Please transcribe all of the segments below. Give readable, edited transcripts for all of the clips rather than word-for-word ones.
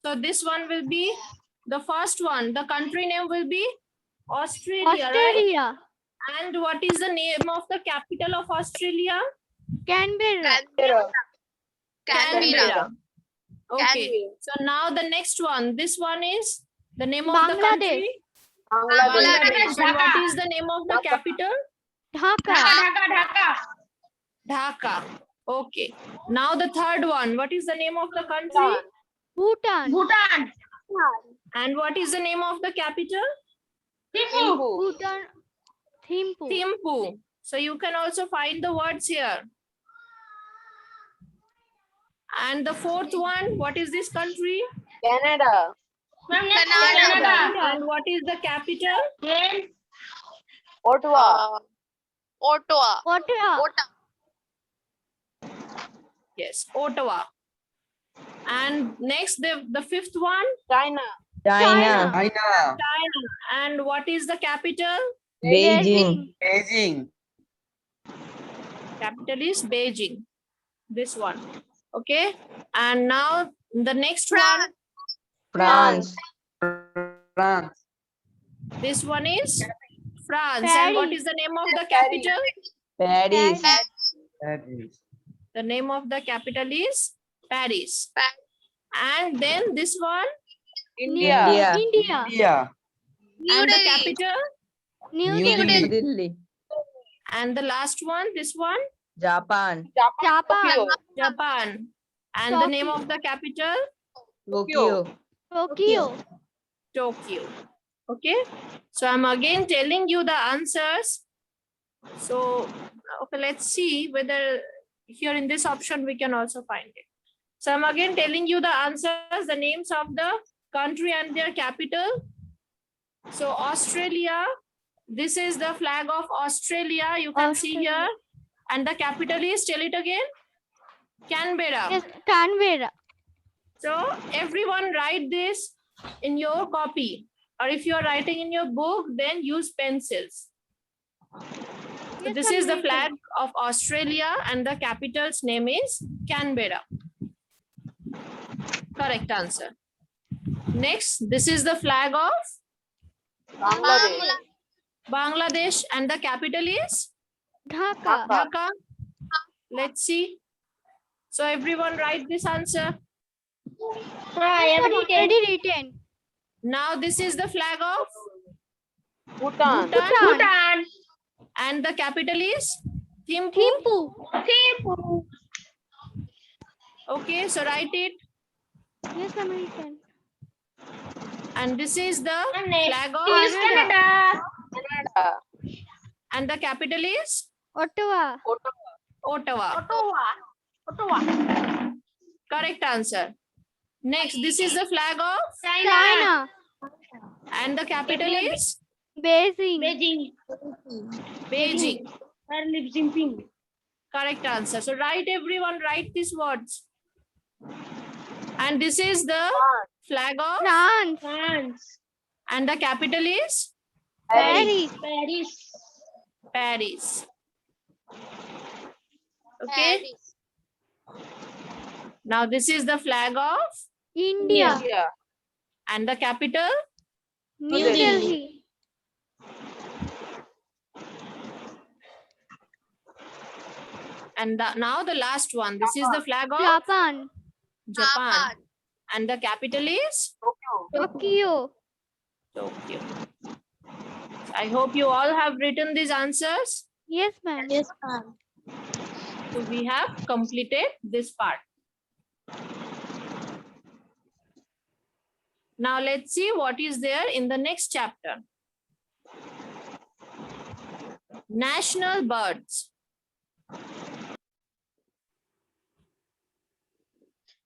So this one will be the first one. The country name will be Australia, right? Australia. And what is the name of the capital of Australia? Canberra. Canberra. Okay. So now the next one. This one is the name of the country. Bangladesh. And what is the name of the capital? Dhaka. Dhaka. Okay. Now the third one. What is the name of the country? Bhutan. And what is the name of the capital? Bhutan. Thimphu. Thimphu. So you can also find the words here. And the fourth one, what is this country? Canada. And what is the capital? Ottawa. Yes, Ottawa. And next, the fifth one? China. China. And what is the capital? Beijing. Capital is Beijing. This one. Okay. And now the next one. France. This one is France. Paris. And what is the name of the capital? Paris. The name of the capital is Paris. And then this one. India. And the capital? New New Delhi. Delhi. And the last one, this one? Japan. Japan. And the name of the capital? Tokyo. Tokyo. Okay. So I'm again telling you the answers. So, okay, let's see whether here in this option we can also find it. So I'm again telling you the answers, the names of the country and their capital. So Australia, this is the flag of Australia. You can see here. And the capital is, tell it again, Canberra. Yes, Canberra. So everyone write this in your copy. Or if you're writing in your book, then use pencils. So this is the flag of Australia and the capital's name is Canberra. Correct answer. Next, this is the flag of Bangladesh and the capital is Dhaka. Let's see. So everyone write this answer. Already written. Now this is the flag of Bhutan. And the capital is Thimphu. Okay, so write it. Yes, American. And this is the flag of Canada. and the capital is Ottawa. Ottawa. Correct answer. Next, this is the flag of China. and the capital is Beijing. Beijing. Correct answer. So write, everyone write these words. And this is the flag of France. and the capital is Paris. Okay. Now this is the flag of India. and the capital New Delhi. and now the last one. This is the flag of Japan. and the capital is Tokyo. I hope you all have written these answers. Yes, ma'am. So we have completed this part. Now let's see what is there in the next chapter. National birds.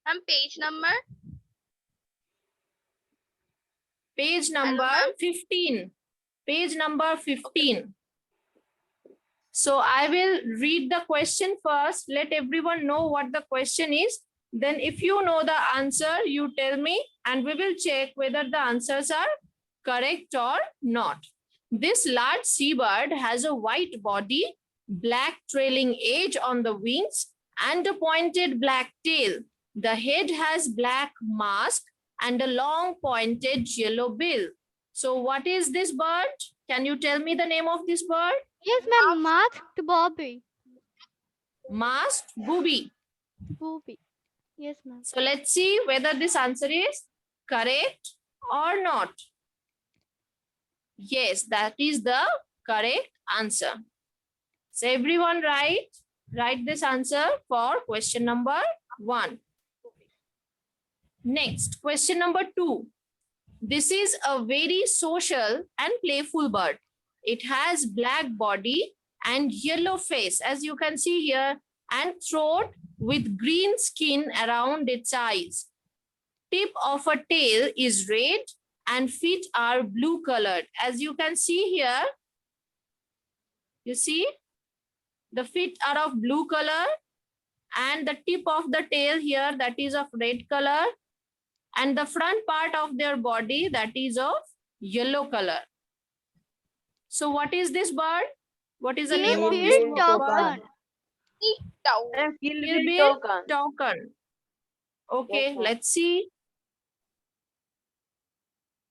And page number? Page number 15. Page number 15. So I will read the question first. Let everyone know what the question is. Then if you know the answer, you tell me and we will check whether the answers are correct or not. This large seabird has a white body, black trailing edge on the wings and a pointed black tail. The head has black mask and a long pointed yellow bill. So what is this bird? Can you tell me the name of this bird? Yes, ma'am. Masked Bobby. Masked booby. Booby. Yes, ma'am. So let's see whether this answer is correct or not. Yes, that is the correct answer. So everyone write this answer for question number 1. Next, question number 2. This is a very social and playful bird. It has black body and yellow face, as you can see here, and throat with green skin around its eyes. Tip of a tail is red and feet are blue colored. As you can see here, you see the feet are of blue color and the tip of the tail here, that is of red color, and the front part of their body, that is of yellow color. So what is this bird? What is the name of this Field toucan. And Kill Bill Bill Toucan. Okay, Yes, ma'am. let's see.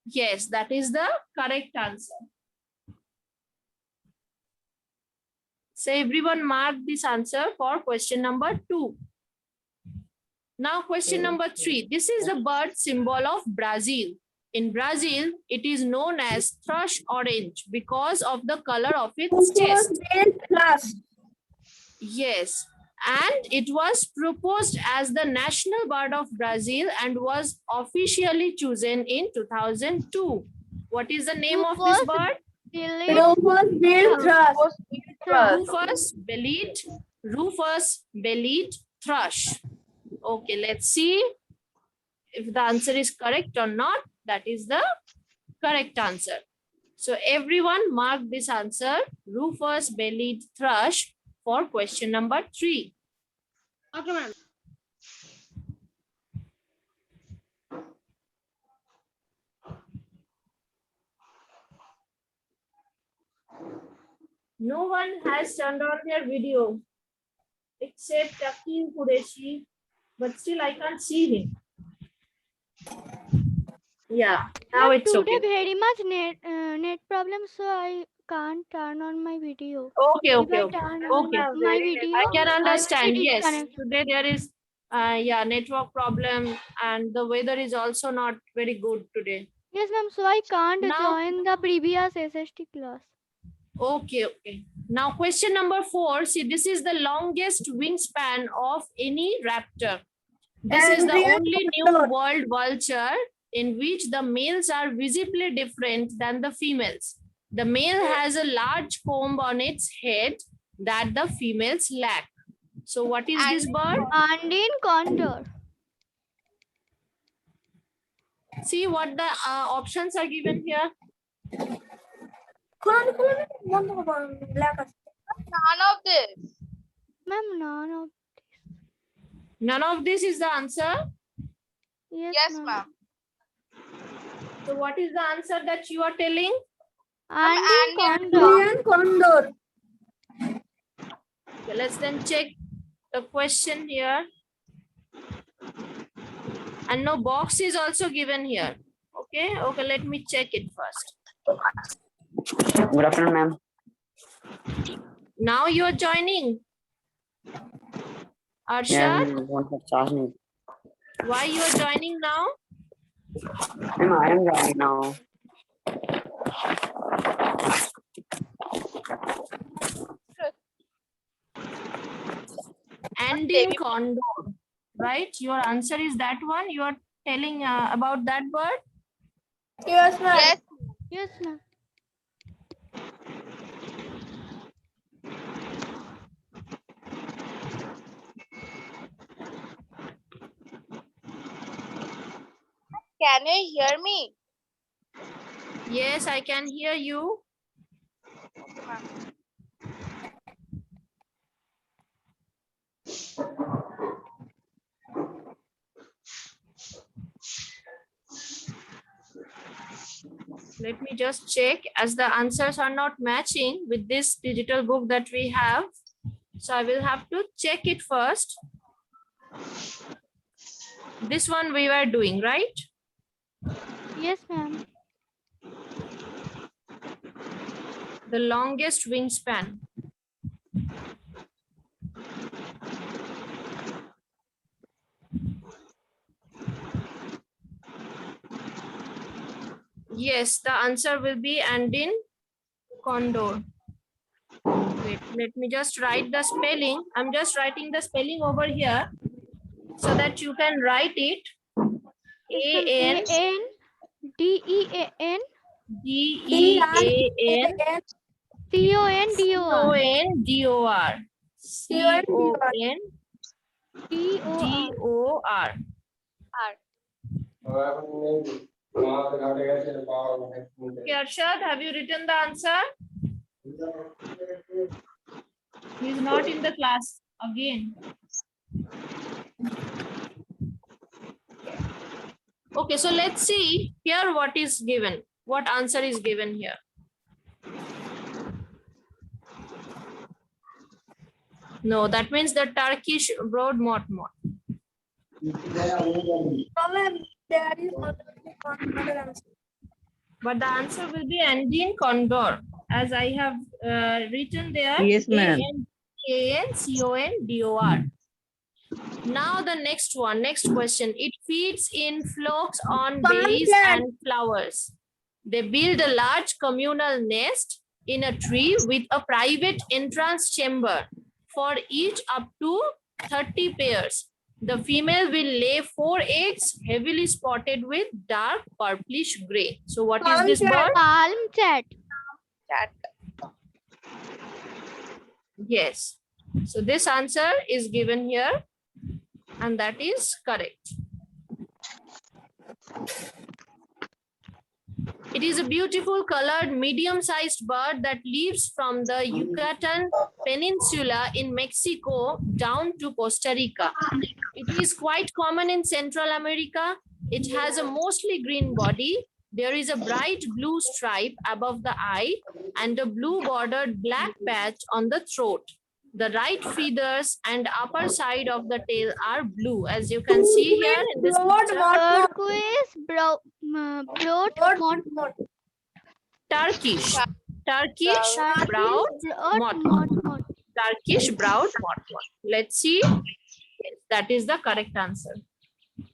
Yes, that is the correct answer. So everyone mark this answer for question number 2. Now question number 3. This is the bird symbol of Brazil. In Brazil, it is known as thrush orange because of the color of its chest. Yes, and it was proposed as the national bird of Brazil and was officially chosen in 2002. What is the name of this bird? Rufous bellied thrush. Okay, let's see if the answer is correct or not. That is the correct answer. So everyone mark this answer, rufous bellied thrush, for question number 3. Okay, ma'am. No one has turned on their video except Akhil Qureshi, but still I can't see him. Yeah, now Ma'am, it's today okay. very much net problem, so I can't turn on my video. Okay, If I okay. turn Okay. on my video, I can understand. will be Yes, disconnected. today there is yeah, network problem and the weather is also not very good today. Yes, ma'am. So I can't Now- join the previous SST class. Okay, okay. Now question number 4. See, this is the longest wingspan of any raptor. This is the only new world vulture in which the males are visibly different than the females. The male has a large comb on its head that the females lack. So what is this bird? Andine condor. See what the options are given here. None of this. Ma'am, none of. None of this is the answer. Yes, ma'am. So what is the answer that you are telling? Andine condor. Okay, let's then check the question here. And no box is also given here. Okay, okay, let me check it first. Good afternoon, ma'am. Now you are joining. Yeah, Arshad, want to charge me. why you are joining now? Ma'am, I am right now. Andine condor, right? Your answer is that one. You are telling about that bird. Yes. Yes, ma'am. Can you hear me? Yes, I can hear you. Let me just check, as the answers are not matching with this digital book that we have. So I will have to check it first. This one we were doing, right? Yes, ma'am. The longest wingspan. Yes, the answer will be Andine condor. Wait, let me just write the spelling. I'm just writing the spelling over here so that you can write it. A-N-D-E-A-N A-N-D-E-A-N C-O-N-D-O-R. C-O-N-D-O-R. Okay, Arshad, have you written the answer? He is not in the class again. Okay, so let's see here what is given. What answer is given here? No, that means the Turkish broad motmot. There is another answer. But the answer will be Andine condor, as I have written there. Yes, ma'am. A-N-C-O-N-D-O-R. Now the next one, next question. It feeds in flocks on berries and flowers. They build a large communal nest in a tree with a private entrance chamber for each up to 30 pairs. The female will lay 4 eggs heavily spotted with dark purplish gray. So what is this bird? Palm chat. Cat. Yes. So this answer is given here and that is correct. It is a beautiful colored medium-sized bird that lives from the Yucatan Peninsula in Mexico down to Costa Rica. It is quite common in Central America. It has a mostly green body. There is a bright blue stripe above the eye and a blue bordered black patch on the throat. The right feathers and upper side of the tail are blue, as you can see here in this picture. Turquoise broad Turkish Turkish brown broad motmot. Turkish brown motmot. Let's see. Yes, that is the correct answer.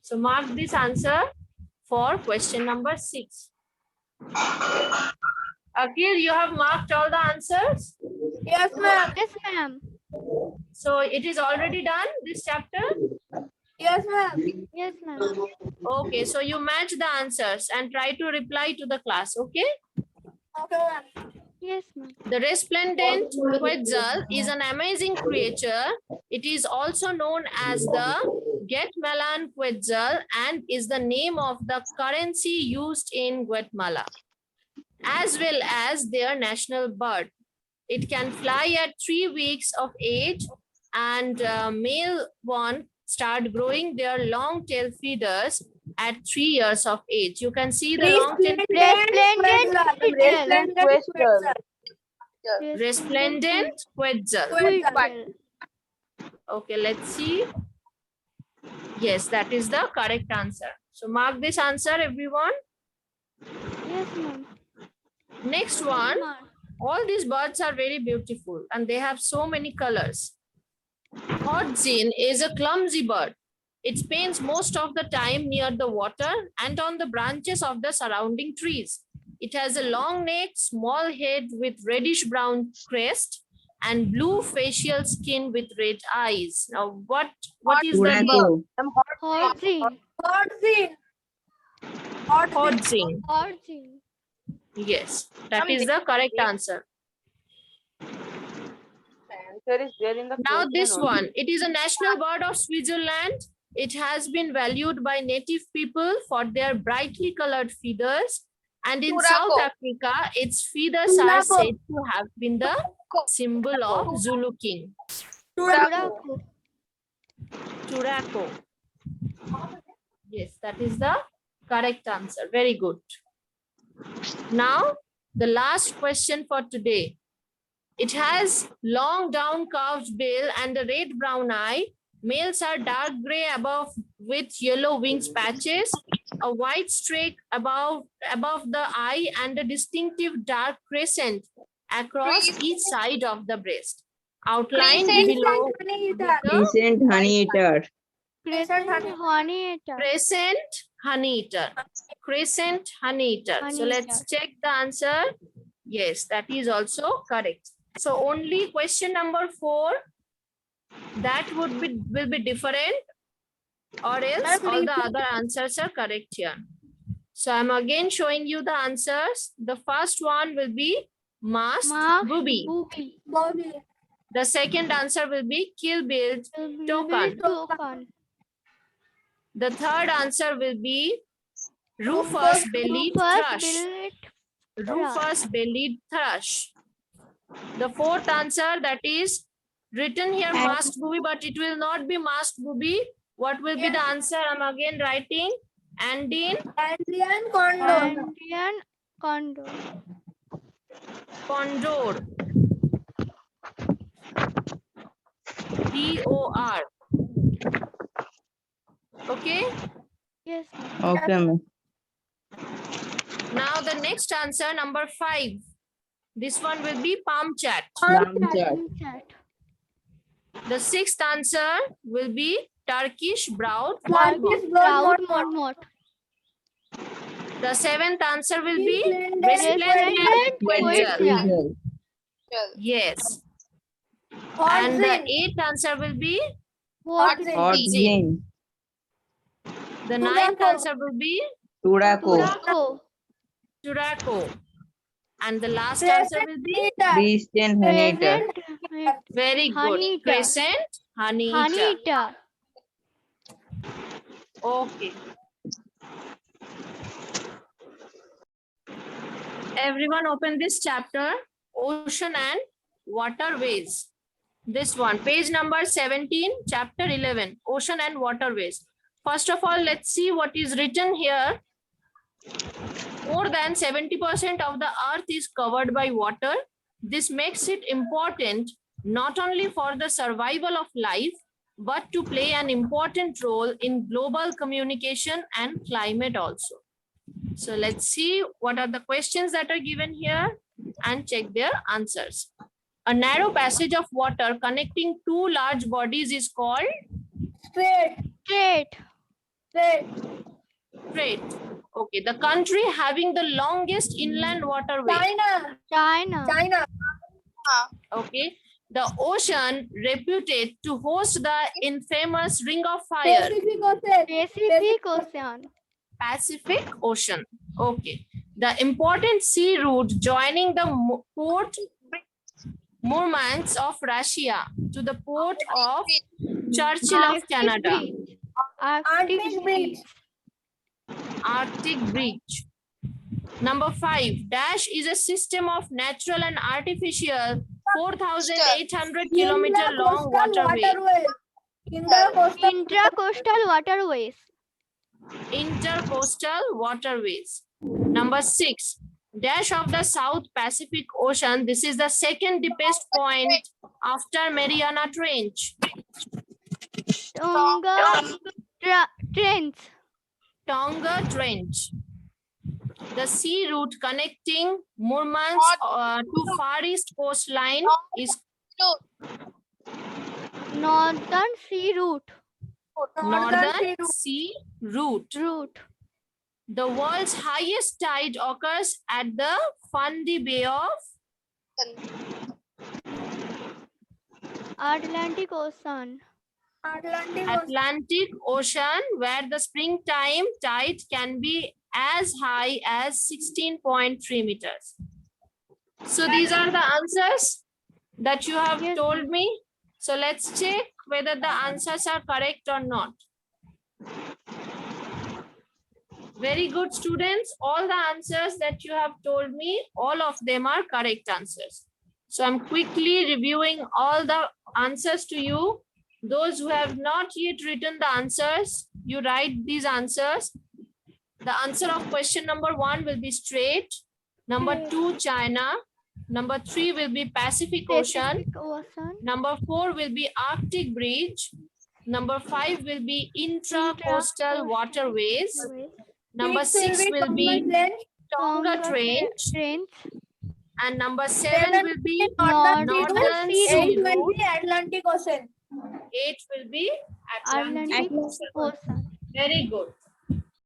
So mark this answer for question number 6. Akhil, you have marked all the answers? Yes, ma'am. Yes, ma'am. So it is already done, this chapter? Yes, ma'am. Yes, ma'am. Okay, so you match the answers and try to reply to the class, okay? Okay, ma'am. Yes, ma'am. The resplendent quetzal is an amazing creature. It is also known as the Guatemalan quetzal and is the name of the currency used in Guatemala, as well as their national bird. It can fly at 3 weeks of age, and male one start growing their long tail feathers at 3 years of age. You can see the long tail. Resplendent quetzal. Okay, let's see. Yes, that is the correct answer. So mark this answer, everyone. Yes, ma'am. Next one. All these birds are very beautiful and they have so many colors. Hodzin is a clumsy bird. It spends most of the time near the water and on the branches of the surrounding trees. It has a long neck, small head with reddish brown crest and blue facial skin with red eyes. Now what is the name? Turaco. Hodzin. Hodzin. Yes, that is the correct answer. Answer is there in the Now question this only. one, it is a national bird of Switzerland. It has been valued by native people for their brightly colored feathers. And in South Turaco. Africa, its feathers are said to have been the symbol of Zulu king. Turaco. Turaco. Yes, that is the correct answer. Very good. Now, the last question for today. It has long down curved bill and a red-brown eye Males are dark gray above with yellow wings patches, a white streak above the eye, and a distinctive dark crescent across each side of the breast. Outlined below with the Crescent honey eater. Crescent honey eater. crescent honey eater. Crescent honey eater. So Honey let's check the answer. Yes, that is also correct. So only question number 4 that will be different, or else all the other answers are correct here. So I'm again showing you the answers. The first one will be masked booby. Booby. Bobby. The second answer will be kill bill token. Token. The third answer will be rufous bellied thrush. Rufous bellied thrush. The fourth answer, that is written here masked booby, but it will not be masked booby. What will be the answer? I'm again writing Andean Andean condor. Indian condor. condor. DOR. Okay. Yes. Okay, ma'am. Now the next answer, number 5. This one will be palm chat. Lamb chat. Chat. The sixth answer will be Turkish brown. Turkish Proud brown Mormont. The seventh answer will be Resplendent resplendent Quetzal. quetzal. Yes. And the Oxen. eighth answer will be What? Hot green. the ninth answer will be Tobacco. Tobacco. Turaco. And the last answer will be Crescent honey eater. Present. very good. Honey eater. Crescent honey Honey eater. eater. Okay. Everyone open this chapter, Ocean and Waterways. This one, page number 17, chapter 11, Ocean and Waterways. First of all, let's see what is written here. More than 70% of the earth is covered by water. This makes it important not only for the survival of life, but to play an important role in global communication and climate also. So let's see what are the questions that are given here and check their answers. A narrow passage of water connecting two large bodies is called Straight. Straight. Straight. strait. Okay, the country having the longest inland waterway. China. China. China. Okay, the ocean reputed to host the infamous Ring of Fire. Pacific Ocean. Pacific Ocean. Pacific Ocean. Okay. The important sea route joining the port Murmansk of Russia to the port of Churchill of Canada. Arctic Arctic Beach. Arctic Bridge. Number 5. Dash is a system of natural and artificial 4,800 kilometer long waterway. Intracoastal waterways. Intercoastal waterways. Number 6. Dash of the South Pacific Ocean. This is the second deepest point after Mariana Trench. Tonga Trench. Tonga Trench. The sea route connecting Murmansk to Far East coastline is Northern Sea Route. Northern Sea Route. Route. The world's highest tide occurs at the Fundy Bay of Atlantic Ocean. Atlantic Ocean, where the springtime tide can be as high as 16.3 meters. So these are the answers that you have Yes, told me. So let's check whether the answers are correct or not. Very good, students. All the answers that you have told me, all of them are correct answers. So I'm quickly reviewing all the answers to you. Those who have not yet written the answers, you write these answers. The answer of question number 1 will be straight. Number 2, China. Number 3 will be Pacific Ocean. Pacific Ocean. Number 4 will be Arctic Bridge. Number 5 will be intra-coastal waterways. Number 6 6 will be Plains. Tonga Trench. Trains. And number 7 will be Northern Northern Sea Sea Route. 8 will Route. be Atlantic Ocean. 8 will be Atlantic Atlantic Ocean. Ocean. Very good.